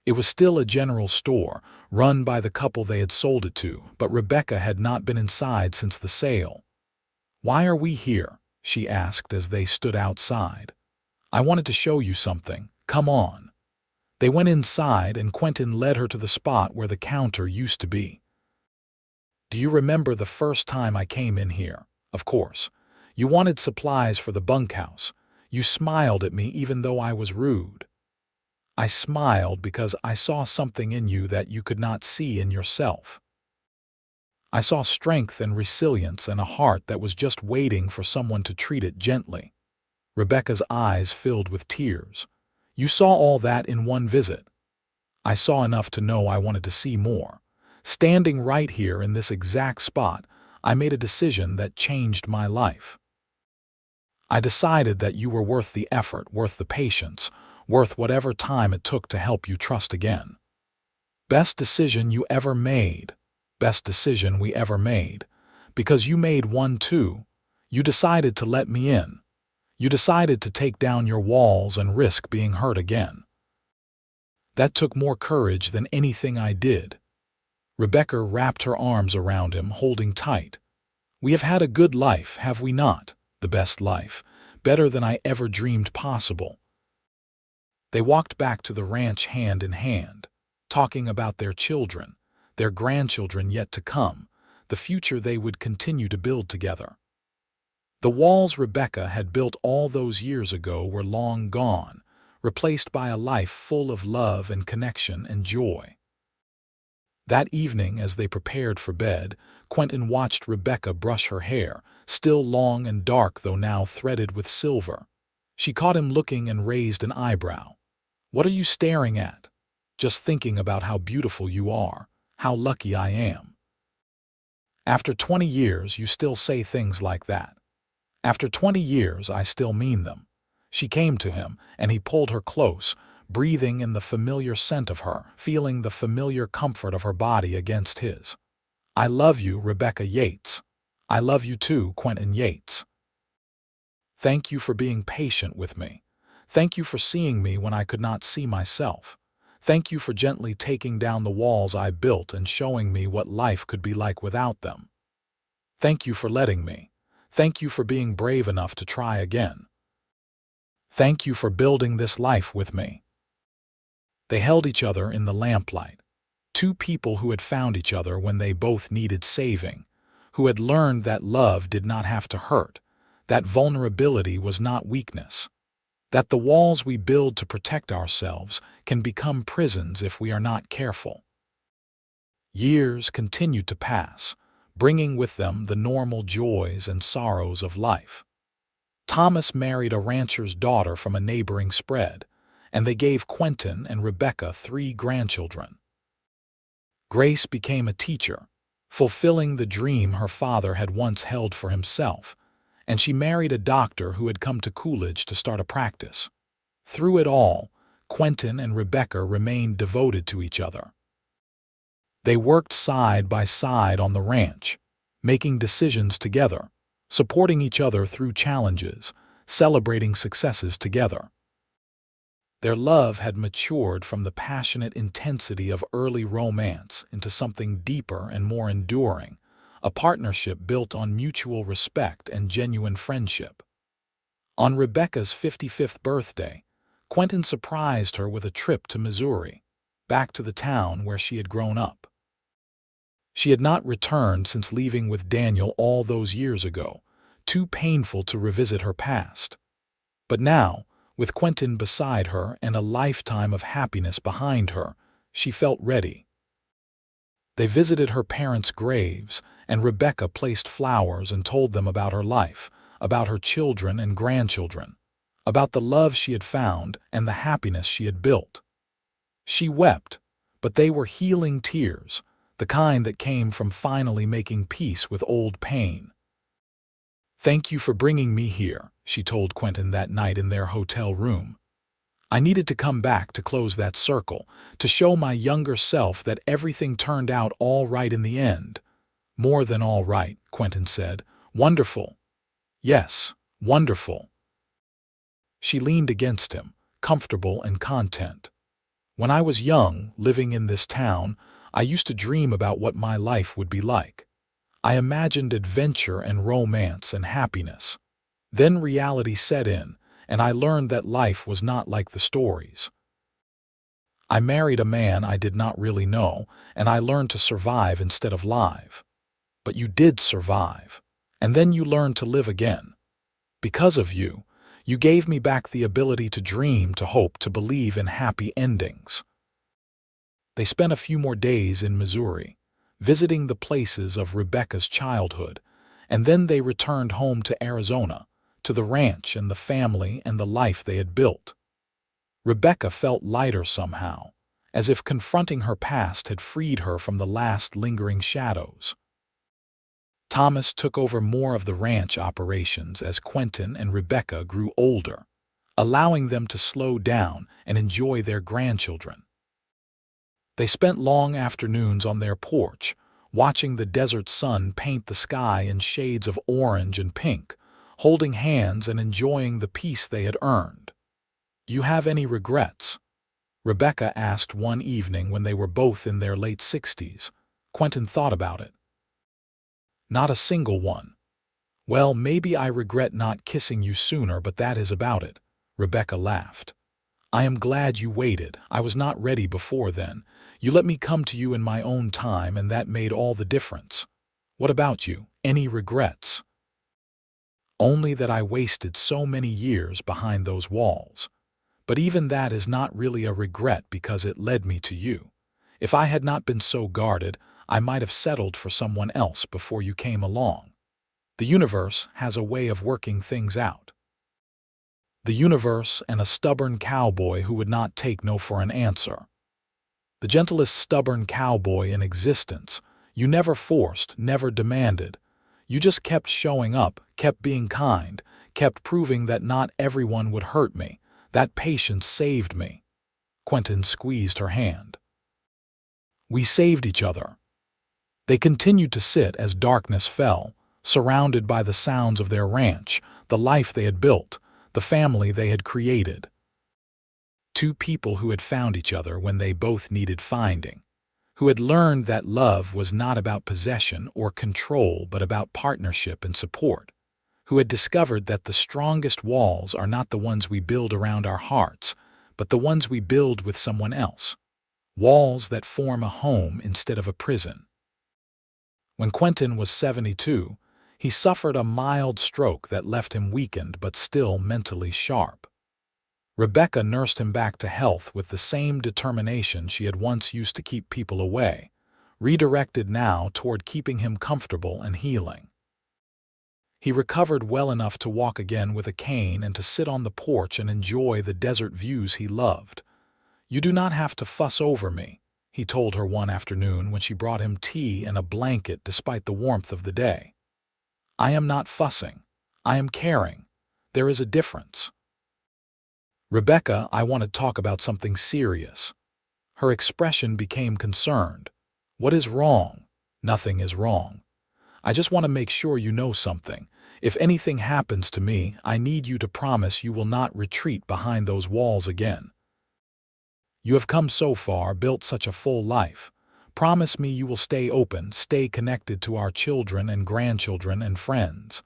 It was still a general store, run by the couple they had sold it to, but Rebecca had not been inside since the sale. "Why are we here?" she asked as they stood outside. "I wanted to show you something. Come on." They went inside and Quentin led her to the spot where the counter used to be. "Do you remember the first time I came in here? Of course. You wanted supplies for the bunkhouse. You smiled at me even though I was rude." I smiled because I saw something in you that you could not see in yourself. I saw strength and resilience and a heart that was just waiting for someone to treat it gently. Rebecca's eyes filled with tears. You saw all that in one visit. I saw enough to know I wanted to see more. Standing right here in this exact spot, I made a decision that changed my life. I decided that you were worth the effort, worth the patience, worth whatever time it took to help you trust again. Best decision you ever made. Best decision we ever made. Because you made one too. You decided to let me in. You decided to take down your walls and risk being hurt again. That took more courage than anything I did. Rebecca wrapped her arms around him, holding tight. We have had a good life, have we not? The best life. Better than I ever dreamed possible. They walked back to the ranch hand in hand, talking about their children, their grandchildren yet to come, the future they would continue to build together. The walls Rebecca had built all those years ago were long gone, replaced by a life full of love and connection and joy. That evening, as they prepared for bed, Quentin watched Rebecca brush her hair, still long and dark though now threaded with silver. She caught him looking and raised an eyebrow. What are you staring at? Just thinking about how beautiful you are, how lucky I am. After 20 years, you still say things like that. After 20 years, I still mean them. She came to him, and he pulled her close, breathing in the familiar scent of her, feeling the familiar comfort of her body against his. I love you, Rebecca Yates. I love you too, Quentin Yates. Thank you for being patient with me. Thank you for seeing me when I could not see myself. Thank you for gently taking down the walls I built and showing me what life could be like without them. Thank you for letting me. Thank you for being brave enough to try again. Thank you for building this life with me. They held each other in the lamplight. Two people who had found each other when they both needed saving, who had learned that love did not have to hurt, that vulnerability was not weakness, that the walls we build to protect ourselves can become prisons if we are not careful. Years continued to pass, bringing with them the normal joys and sorrows of life. Thomas married a rancher's daughter from a neighboring spread, and they gave Quentin and Rebecca 3 grandchildren. Grace became a teacher, fulfilling the dream her father had once held for himself, and she married a doctor who had come to Coolidge to start a practice. Through it all, Quentin and Rebecca remained devoted to each other. They worked side by side on the ranch, making decisions together, supporting each other through challenges, celebrating successes together. Their love had matured from the passionate intensity of early romance into something deeper and more enduring, a partnership built on mutual respect and genuine friendship. On Rebecca's 55th birthday, Quentin surprised her with a trip to Missouri, back to the town where she had grown up. She had not returned since leaving with Daniel all those years ago, too painful to revisit her past. But now, with Quentin beside her and a lifetime of happiness behind her, she felt ready. They visited her parents' graves, and Rebecca placed flowers and told them about her life, about her children and grandchildren, about the love she had found and the happiness she had built. She wept, but they were healing tears, the kind that came from finally making peace with old pain. Thank you for bringing me here, she told Quentin that night in their hotel room. I needed to come back to close that circle, to show my younger self that everything turned out all right in the end. More than all right, Quentin said. Wonderful. Yes, wonderful. She leaned against him, comfortable and content. When I was young, living in this town, I used to dream about what my life would be like. I imagined adventure and romance and happiness. Then reality set in, and I learned that life was not like the stories. I married a man I did not really know, and I learned to survive instead of live. But you did survive, and then you learned to live again. Because of you, You gave me back the ability to dream, to hope, to believe in happy endings." They spent a few more days in Missouri, visiting the places of Rebecca's childhood, and then they returned home to Arizona, to the ranch and the family and the life they had built. Rebecca felt lighter somehow, as if confronting her past had freed her from the last lingering shadows. Thomas took over more of the ranch operations as Quentin and Rebecca grew older, allowing them to slow down and enjoy their grandchildren. They spent long afternoons on their porch, watching the desert sun paint the sky in shades of orange and pink, holding hands and enjoying the peace they had earned. "You have any regrets?" Rebecca asked one evening when they were both in their late 60s. Quentin thought about it. "Not a single one." "Well, maybe I regret not kissing you sooner, but that is about it," Rebecca laughed. "I am glad you waited. I was not ready before then. You let me come to you in my own time, and that made all the difference. What about you? Any regrets?" "Only that I wasted so many years behind those walls. But even that is not really a regret because it led me to you. If I had not been so guarded, I might have settled for someone else before you came along. The universe has a way of working things out." The universe and a stubborn cowboy who would not take no for an answer. The gentlest stubborn cowboy in existence. You never forced, never demanded. You just kept showing up, kept being kind, kept proving that not everyone would hurt me. That patience saved me. Quentin squeezed her hand. "We saved each other." They continued to sit as darkness fell, surrounded by the sounds of their ranch, the life they had built, the family they had created. Two people who had found each other when they both needed finding, who had learned that love was not about possession or control but about partnership and support, who had discovered that the strongest walls are not the ones we build around our hearts, but the ones we build with someone else, walls that form a home instead of a prison. When Quentin was 72, he suffered a mild stroke that left him weakened but still mentally sharp. Rebecca nursed him back to health with the same determination she had once used to keep people away, redirected now toward keeping him comfortable and healing. He recovered well enough to walk again with a cane and to sit on the porch and enjoy the desert views he loved. "You do not have to fuss over me," he told her one afternoon when she brought him tea and a blanket despite the warmth of the day. "I am not fussing. I am caring. There is a difference." "Rebecca, I want to talk about something serious." Her expression became concerned. "What is wrong?" "Nothing is wrong. I just want to make sure you know something. If anything happens to me, I need you to promise you will not retreat behind those walls again. You have come so far, built such a full life. Promise me you will stay open, stay connected to our children and grandchildren and friends."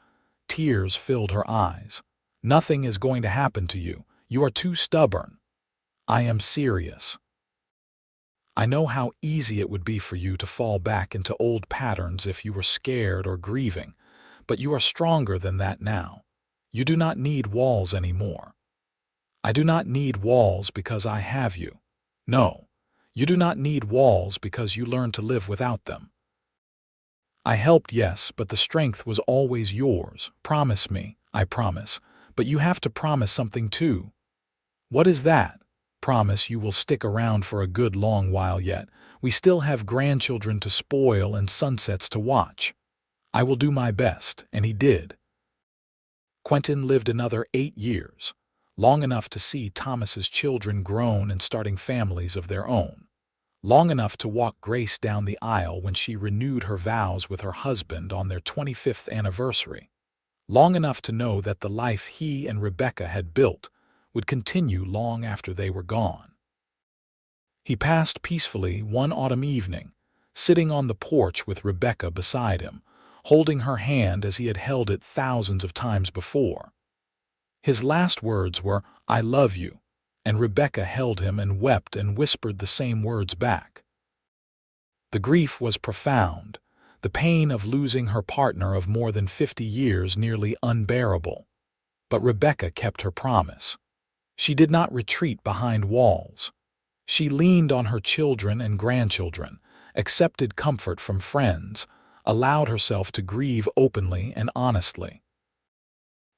Tears filled her eyes. "Nothing is going to happen to you. You are too stubborn." "I am serious. I know how easy it would be for you to fall back into old patterns if you were scared or grieving, but you are stronger than that now. You do not need walls anymore." "I do not need walls because I have you." "No, you do not need walls because you learned to live without them." "I helped, yes, but the strength was always yours. Promise me." "I promise, but you have to promise something too." "What is that?" "Promise you will stick around for a good long while yet. We still have grandchildren to spoil and sunsets to watch." "I will do my best," and he did. Quentin lived another 8 years, long enough to see Thomas's children grown and starting families of their own, long enough to walk Grace down the aisle when she renewed her vows with her husband on their 25th anniversary, long enough to know that the life he and Rebecca had built would continue long after they were gone. He passed peacefully one autumn evening, sitting on the porch with Rebecca beside him, holding her hand as he had held it thousands of times before. His last words were, "I love you," and Rebecca held him and wept and whispered the same words back. The grief was profound, the pain of losing her partner of more than 50 years nearly unbearable. But Rebecca kept her promise. She did not retreat behind walls. She leaned on her children and grandchildren, accepted comfort from friends, allowed herself to grieve openly and honestly.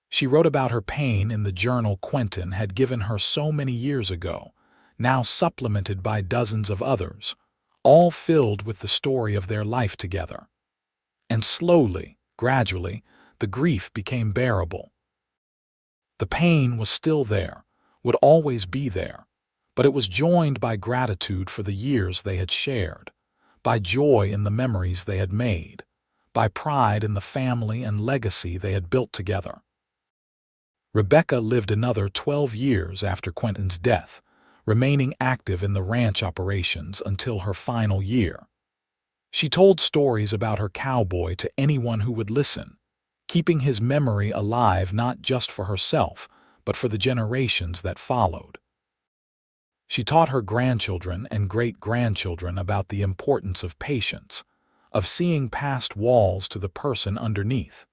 She wrote about her pain in the journal Quentin had given her so many years ago, now supplemented by dozens of others, all filled with the story of their life together. And slowly, gradually, the grief became bearable. The pain was still there, would always be there, but it was joined by gratitude for the years they had shared, by joy in the memories they had made, by pride in the family and legacy they had built together. Rebecca lived another 12 years after Quentin's death, remaining active in the ranch operations until her final year. She told stories about her cowboy to anyone who would listen, keeping his memory alive not just for herself, but for the generations that followed. She taught her grandchildren and great-grandchildren about the importance of patience, of seeing past walls to the person underneath,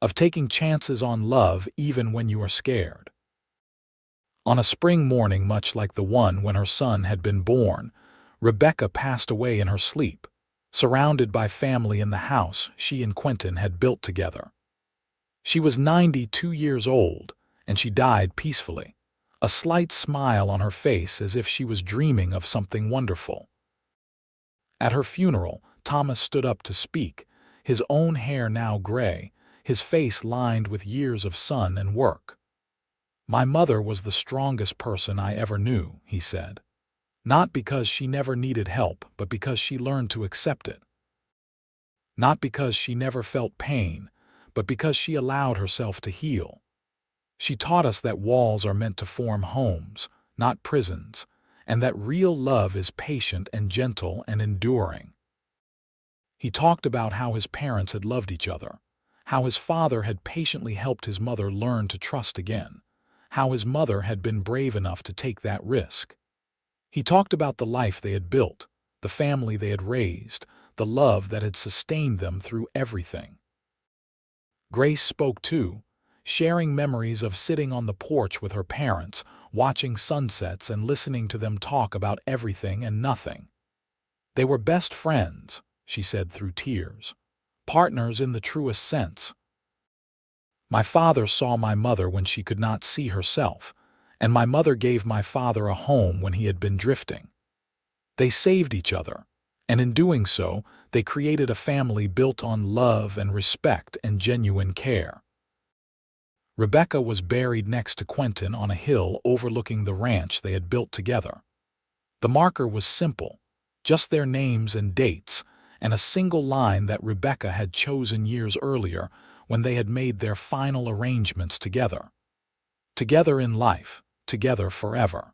of taking chances on love even when you are scared. On a spring morning much like the one when her son had been born, Rebecca passed away in her sleep, surrounded by family in the house she and Quentin had built together. She was 92 years old, and she died peacefully, a slight smile on her face as if she was dreaming of something wonderful. At her funeral, Thomas stood up to speak, his own hair now gray, his face lined with years of sun and work. "My mother was the strongest person I ever knew," he said. "Not because she never needed help, but because she learned to accept it. Not because she never felt pain, but because she allowed herself to heal. She taught us that walls are meant to form homes, not prisons, and that real love is patient and gentle and enduring." He talked about how his parents had loved each other, how his father had patiently helped his mother learn to trust again, how his mother had been brave enough to take that risk. He talked about the life they had built, the family they had raised, the love that had sustained them through everything. Grace spoke too, sharing memories of sitting on the porch with her parents, watching sunsets and listening to them talk about everything and nothing. "They were best friends," she said through tears, "partners in the truest sense. My father saw my mother when she could not see herself, and my mother gave my father a home when he had been drifting. They saved each other, and in doing so, they created a family built on love and respect and genuine care." Rebecca was buried next to Quentin on a hill overlooking the ranch they had built together. The marker was simple, just their names and dates, and a single line that Rebecca had chosen years earlier when they had made their final arrangements together. Together in life, together forever.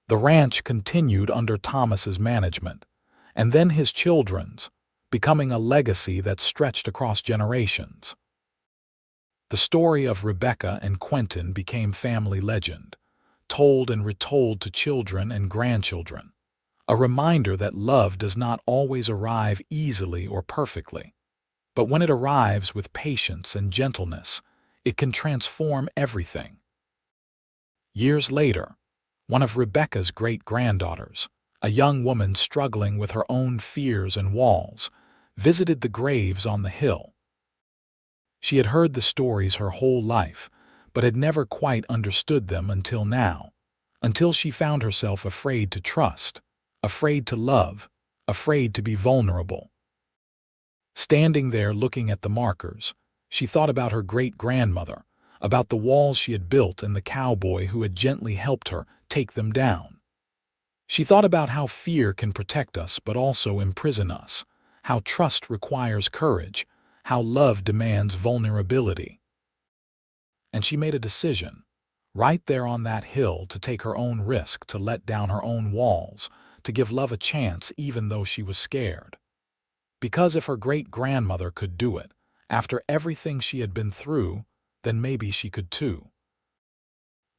The ranch continued under Thomas's management, and then his children's, becoming a legacy that stretched across generations. The story of Rebecca and Quentin became family legend, told and retold to children and grandchildren, a reminder that love does not always arrive easily or perfectly, but when it arrives with patience and gentleness, it can transform everything. Years later, one of Rebecca's great-granddaughters, a young woman struggling with her own fears and walls, visited the graves on the hill. She had heard the stories her whole life, but had never quite understood them until now, until she found herself afraid to trust, afraid to love, afraid to be vulnerable. Standing there looking at the markers, she thought about her great-grandmother, about the walls she had built and the cowboy who had gently helped her take them down. She thought about how fear can protect us but also imprison us, how trust requires courage, how love demands vulnerability. And she made a decision, right there on that hill, to take her own risk, to let down her own walls, to give love a chance even though she was scared. Because if her great-grandmother could do it, after everything she had been through, then maybe she could too.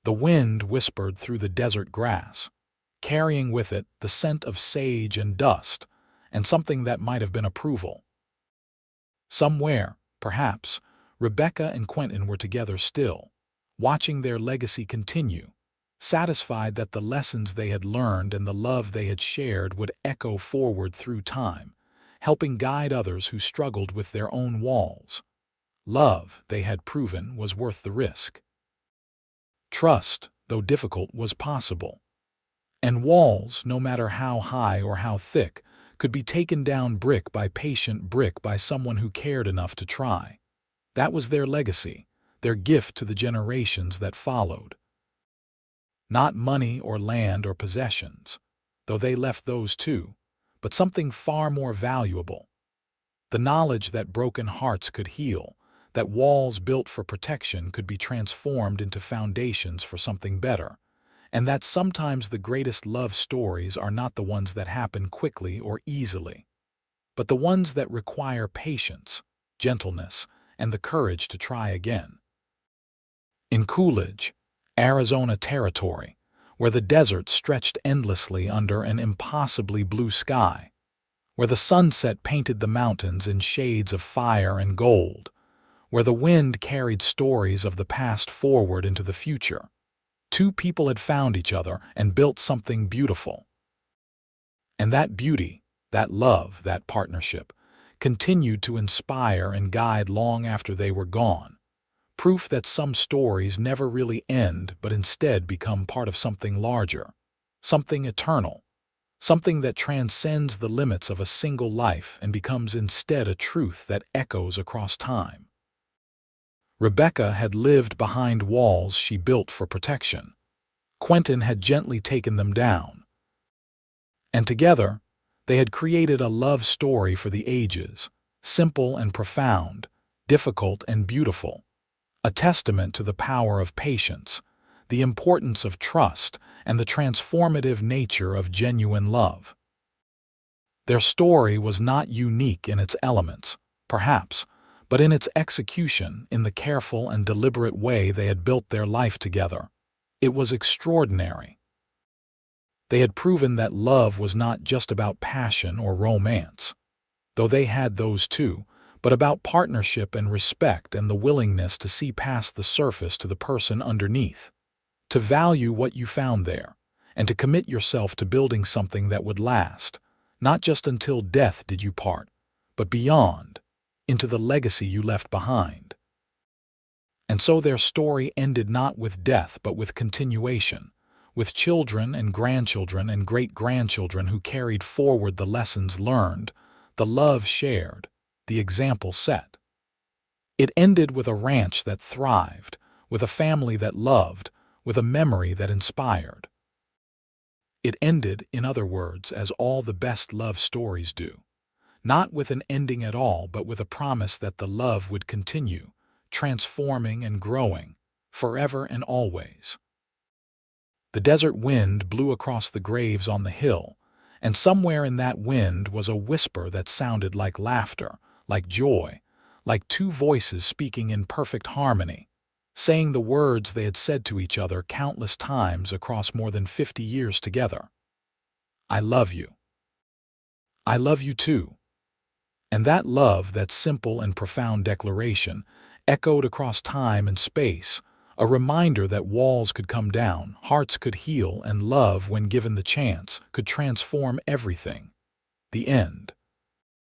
The wind whispered through the desert grass, carrying with it the scent of sage and dust, and something that might have been approval. Somewhere, perhaps, Rebecca and Quentin were together still, watching their legacy continue, satisfied that the lessons they had learned and the love they had shared would echo forward through time, helping guide others who struggled with their own walls. Love, they had proven, was worth the risk. Trust, though difficult, was possible. And walls, no matter how high or how thick, could be taken down brick by someone who cared enough to try. That was their legacy, their gift to the generations that followed. Not money or land or possessions, though they left those too, but something far more valuable. The knowledge that broken hearts could heal, that walls built for protection could be transformed into foundations for something better, and that sometimes the greatest love stories are not the ones that happen quickly or easily, but the ones that require patience, gentleness, and the courage to try again. In Coolidge, Arizona territory, where the desert stretched endlessly under an impossibly blue sky, where the sunset painted the mountains in shades of fire and gold, where the wind carried stories of the past forward into the future, two people had found each other and built something beautiful. And that beauty, that love, that partnership, continued to inspire and guide long after they were gone. Proof that some stories never really end but instead become part of something larger, something eternal, something that transcends the limits of a single life and becomes instead a truth that echoes across time. Rebecca had lived behind walls she built for protection. Quentin had gently taken them down. And together, they had created a love story for the ages, simple and profound, difficult and beautiful, a testament to the power of patience, the importance of trust, and the transformative nature of genuine love. Their story was not unique in its elements, perhaps, but in its execution, in the careful and deliberate way they had built their life together. It was extraordinary. They had proven that love was not just about passion or romance, though they had those too, but about partnership and respect and the willingness to see past the surface to the person underneath, to value what you found there, and to commit yourself to building something that would last, not just until death did you part, but beyond, into the legacy you left behind. And so their story ended not with death but with continuation, with children and grandchildren and great-grandchildren who carried forward the lessons learned, the love shared, the example set. It ended with a ranch that thrived, with a family that loved, with a memory that inspired. It ended, in other words, as all the best love stories do, not with an ending at all, but with a promise that the love would continue, transforming and growing, forever and always. The desert wind blew across the graves on the hill, and somewhere in that wind was a whisper that sounded like laughter, like joy, like two voices speaking in perfect harmony, saying the words they had said to each other countless times across more than 50 years together. I love you. I love you too. And that love, that simple and profound declaration, echoed across time and space, a reminder that walls could come down, hearts could heal, and love, when given the chance, could transform everything. The end.